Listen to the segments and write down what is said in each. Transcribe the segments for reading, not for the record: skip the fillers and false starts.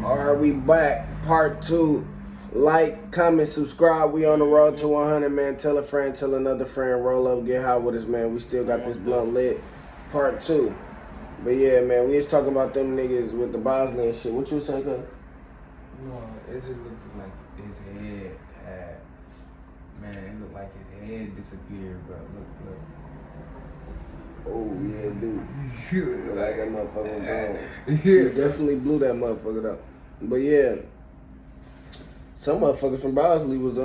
Alright, we back. Part 2. Like, comment, subscribe. We on the road to 100, man. Tell a friend, tell another friend. Roll up, get high with us, man. We still got this blunt lit. Part 2. But yeah, man, we was talking about them niggas with the Bosley and shit. What you saying, cuz? No, it just looked like his head had, man, it looked like his head disappeared, bro. Look. Oh, yeah, dude. Like that motherfucker was gone. Yeah. He definitely blew that motherfucker up. But yeah, some motherfuckers from Bosley was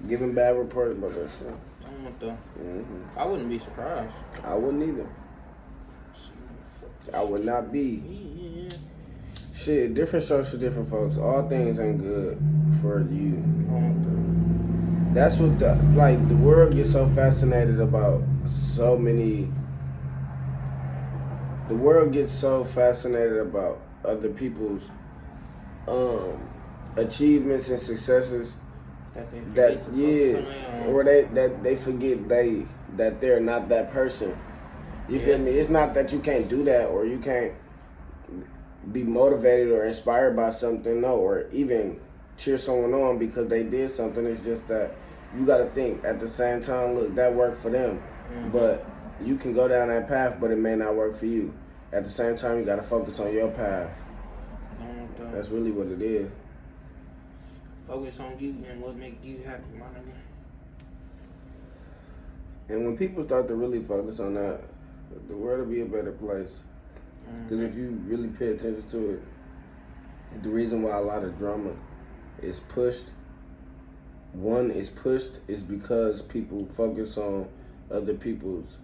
giving bad reports about that shit. I don't know though. I wouldn't be surprised. I wouldn't either. I would not be. Yeah. Shit, different strokes for different folks. All things ain't good for you. That's what the world gets so fascinated about so many. The world gets so fascinated about other people's achievements and successes that they forget that they're not that person. You feel me? It's not that you can't do that or you can't be motivated or inspired by something, no, or even cheer someone on because they did something. It's just that you got to think at the same time, look, that worked for them, but you can go down that path, but it may not work for you. At the same time, you got to focus on your path. That's really what it is. Focus on you and what makes you happy, my nigga. And when people start to really focus on that, the world will be a better place. Because if you really pay attention to it, the reason why a lot of drama is pushed is because people focus on other people's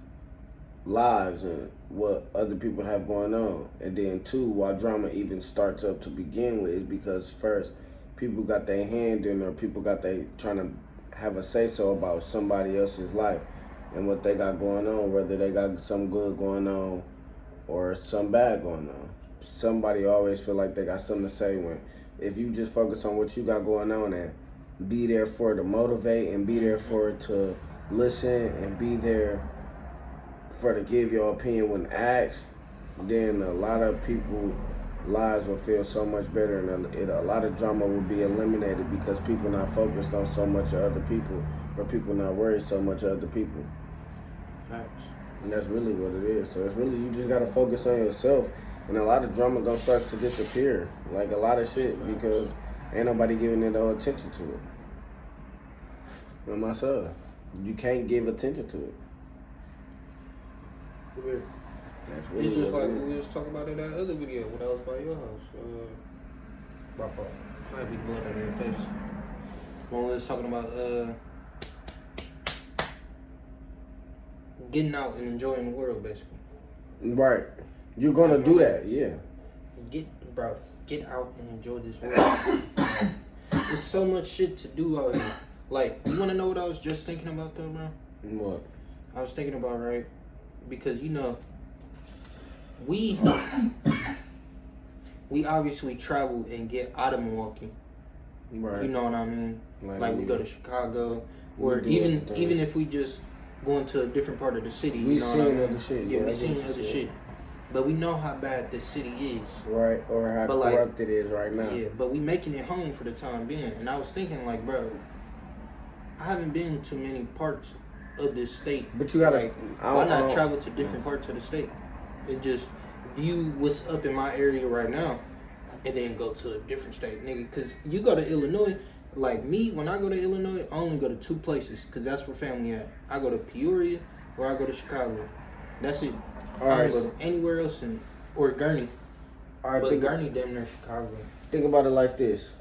lives and what other people have going on. And then two, why drama even starts up to begin with is because first, people got their hand in or people got they trying to have a say-so about somebody else's life and what they got going on, whether they got some good going on or some bad going on. Somebody always feel like they got something to say when if you just focus on what you got going on and be there for it to motivate and be there for it to listen and be there for to give your opinion when asked, then a lot of people lives will feel so much better and a lot of drama will be eliminated because people not focused on so much of other people or people not worried so much of other people. Facts. And that's really what it is. So it's really, you just got to focus on yourself. And a lot of drama going to start to disappear. Like a lot of shit because ain't nobody giving it no attention to it. And myself, you can't give attention to it. Weird. That's really it's just what like it is. we was talking about in that other video when I was by your house. My fault. Might be blood on your face. When we was talking about getting out and enjoying the world, basically. Right. You're going to do that, yeah. Get out and enjoy this world. There's so much shit to do out here. Like, you want to know what I was just thinking about though, bro? What? I was thinking about, right? Because, you know, we obviously travel and get out of Milwaukee. Right. You know what I mean? Like we go to Chicago, or do even if we just go into a different part of the city. We you know seen other shit. Yeah, we seen other shit. But we know how bad this city is. Right, or how corrupt it is right now. Yeah, but we making it home for the time being. And I was thinking, like, bro, I haven't been to many parts of this state. But you gotta, like, why not travel to different parts of the state and just view what's up in my area right now and then go to a different state, nigga? Because you go to Illinois, like me, when I go to Illinois, I only go to two places because that's where family at. I go to Peoria or I go to Chicago. That's it. I don't go to anywhere else or Gurney. All right, but Gurney damn near Chicago. Think about it like this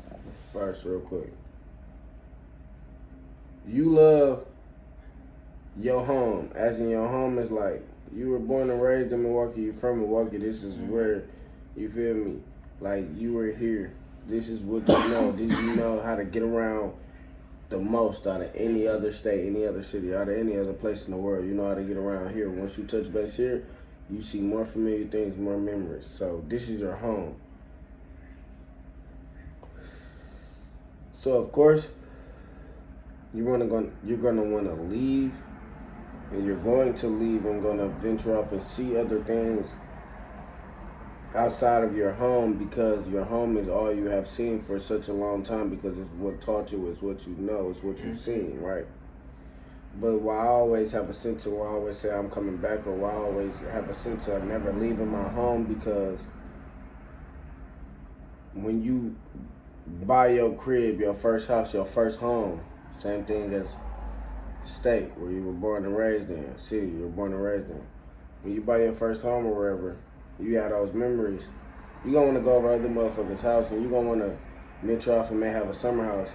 first, real quick. You love your home, as in your home is like, you were born and raised in Milwaukee, you're from Milwaukee, this is where, you feel me, like you were here, this is what you know, you know how to get around the most out of any other state, any other city, out of any other place in the world, you know how to get around here. Once you touch base here, you see more familiar things, more memories, so this is your home. So of course, you're gonna want to leave, and you're going to leave and gonna venture off and see other things outside of your home, because your home is all you have seen for such a long time, because it's what taught you, it's what you know, it's what you've seen, right? But why I always have a sense of, why I always say I'm coming back, or why I always have a sense of never leaving my home, because when you buy your crib, your first house, your first home, same thing as state where you were born and raised in, city you were born and raised in. When you buy your first home or wherever, you have those memories. You gonna want to go over other motherfuckers' house, and you gonna want to venture off and may have a summer house.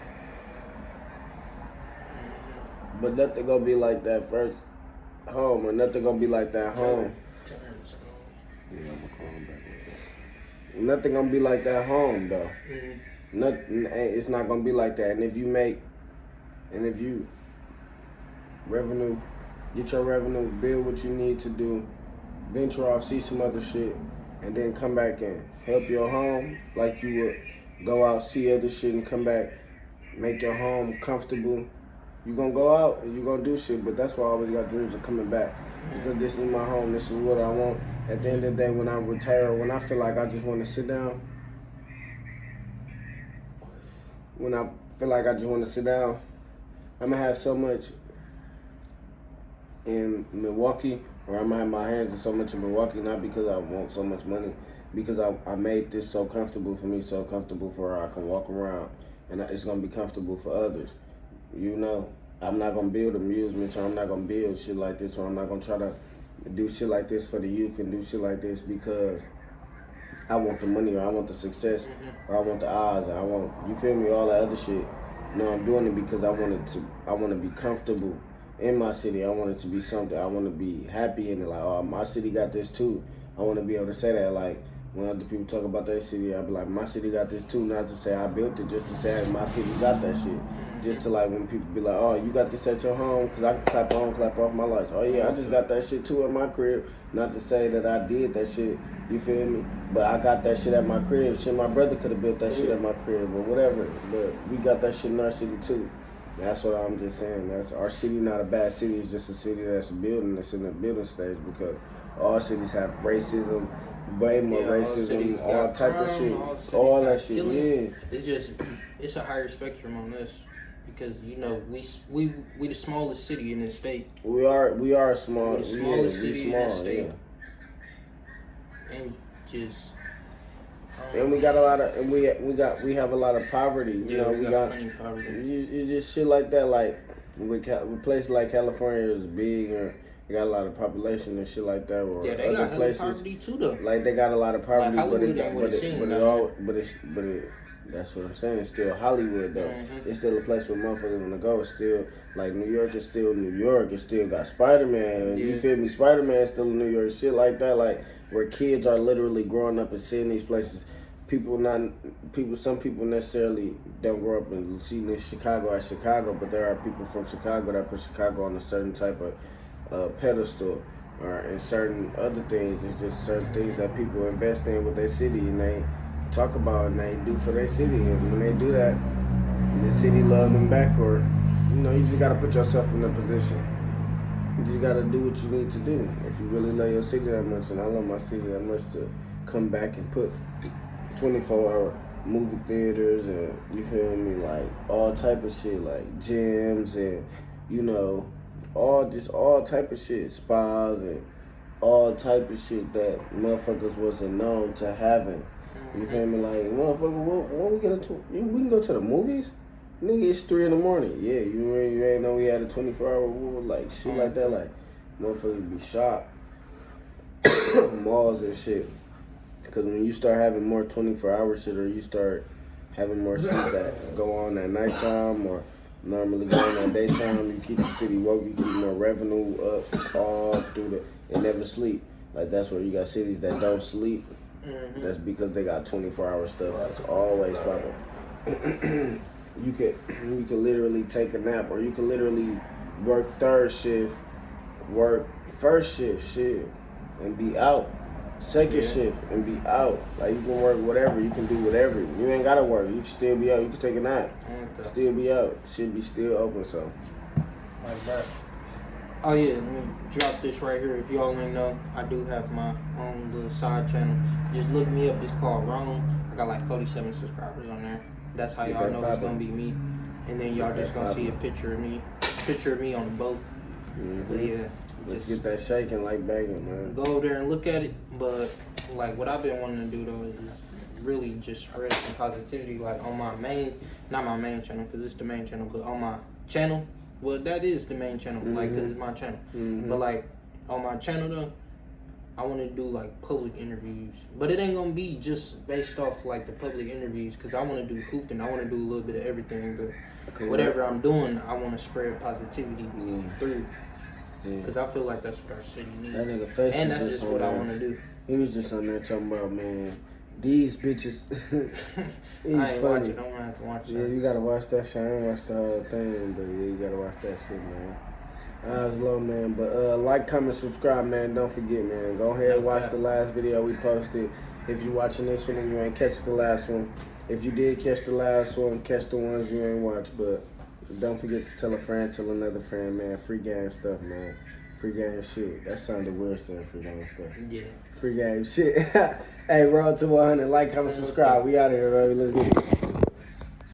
But nothing gonna be like that first home, or nothing gonna be like that home. Yeah, I'm gonna call him back. Nothing gonna be like that home though. Nothing. It's not gonna be like that. And if you revenue, get your revenue, build what you need to do, venture off, see some other shit, and then come back and help your home like you would go out, see other shit, and come back, make your home comfortable. You gonna go out and you gonna do shit, but that's why I always got dreams of coming back, because this is my home, this is what I want. At the end of the day, when I retire, when I feel like I just want to sit down, I'm gonna have so much in Milwaukee, or I'm gonna have my hands in so much in Milwaukee, not because I want so much money, because I made this so comfortable for me, so comfortable for where I can walk around, and it's gonna be comfortable for others. You know, I'm not gonna build amusements, or I'm not gonna build shit like this, or I'm not gonna try to do shit like this for the youth and do shit like this because I want the money, or I want the success, or I want the odds, or I want, you feel me, all that other shit. No, I'm doing it because I want to be comfortable in my city. I want it to be something. I want to be happy in it. Like, oh, my city got this too. I want to be able to say that. Like, when other people talk about their city, I be like, my city got this too. Not to say I built it, just to say my city got that shit. Just to, like, when people be like, oh, you got this at your home, because I can clap on, clap off my lights. Oh yeah, I just got that shit too at my crib. Not to say that I did that shit, you feel me? But I got that shit at my crib. Shit, my brother could have built that shit at my crib, or whatever. But we got that shit in our city too. That's what I'm just saying. That's our city, not a bad city. It's just a city that's building, that's in the building stage, because all cities have racism, way more racism, all type of shit, all that shit. Yeah, it's just, it's a higher spectrum on this, because you know we the smallest city in this state. We are small. We're the smallest city in this state, and just. And we got a lot of, and we have a lot of poverty. You know, we got plenty of poverty. It's just shit like that. Like with places like California is big, and they got a lot of population and shit like that. Or they other got places, poverty too, though. Like they got a lot of poverty, like that's what I'm saying. It's still Hollywood though. It's still a place where motherfuckers wanna go. It's still like New York is still New York. It still got Spider-Man. You feel me? Spider-Man still in New York. Shit like that. Like where kids are literally growing up and seeing these places. Some people necessarily don't grow up and see this Chicago as Chicago, but there are people from Chicago that put Chicago on a certain type of pedestal, or in certain other things. It's just certain things that people invest in with their city, and they talk about and they do for their city. And when they do that, the city love them back, or you just gotta put yourself in a position. You just gotta do what you need to do. If you really love your city that much, and I love my city that much, to come back and put 24-hour movie theaters, and you feel me, like all type of shit, like gyms, and all type of shit, spas, and all type of shit that motherfuckers wasn't known to having. You feel me, like motherfucker, when we we can go to the movies. Nigga, it's 3 a.m. Yeah, you ain't know we had a 24-hour rule, like shit like that, like motherfuckers be shocked. Malls and shit. Because when you start having more 24-hour shit, or you start having more shit that go on at nighttime or normally go on at daytime, you keep the city woke, you keep more revenue up all through they never sleep. Like that's where you got cities that don't sleep. That's because they got 24-hour stuff that's always popping. You could literally take a nap, or you could literally work third shift, work first shift shit, and be out. Second shift and be out. Like you can work whatever, you can do whatever. You ain't gotta work. You can still be out. You can take a nap. Still be out. Shit be still open. So like that. Oh yeah, let me drop this right here. If y'all ain't know, I do have my own little side channel. Just look me up. It's called Rome. I got like 47 subscribers on there. That's how y'all know it's gonna be me. And then y'all just gonna see a picture of me on the boat. But yeah, Let's get that shaking like banging, man. go over there and look at it. But like what I've been wanting to do though is really just spread some positivity, like on my main, not my main channel because it's the main channel, but on my channel. Well, that is the main channel, like, cause it's my channel. But like on my channel though, I want to do like public interviews, but it ain't gonna be just based off like the public interviews, cause I want to do hooping. I want to do a little bit of everything, but whatever I'm doing, I want to spread positivity through. Cause I feel like that's what our city needs. That nigga face And that's was just on what there. I want to do. He was just on there talking about, man, these bitches. He I ain't funny. watching. I'm gonna have to watch Yeah, that. you gotta watch that shit. I ain't watched the whole thing, but yeah, you gotta watch that shit, man. It's low, man. But like, comment, subscribe, man. Don't forget, man. Go ahead and watch the last video we posted. If you watching this one and you ain't catch the last one, if you did catch the last one, catch the ones you ain't watched. But don't forget to tell a friend, tell another friend, man. Free game stuff, man. Free game shit. That sounded weird saying free game stuff. Yeah. Free game shit. Hey, roll to 100. Like, comment, subscribe. We out of here, baby. Let's get it.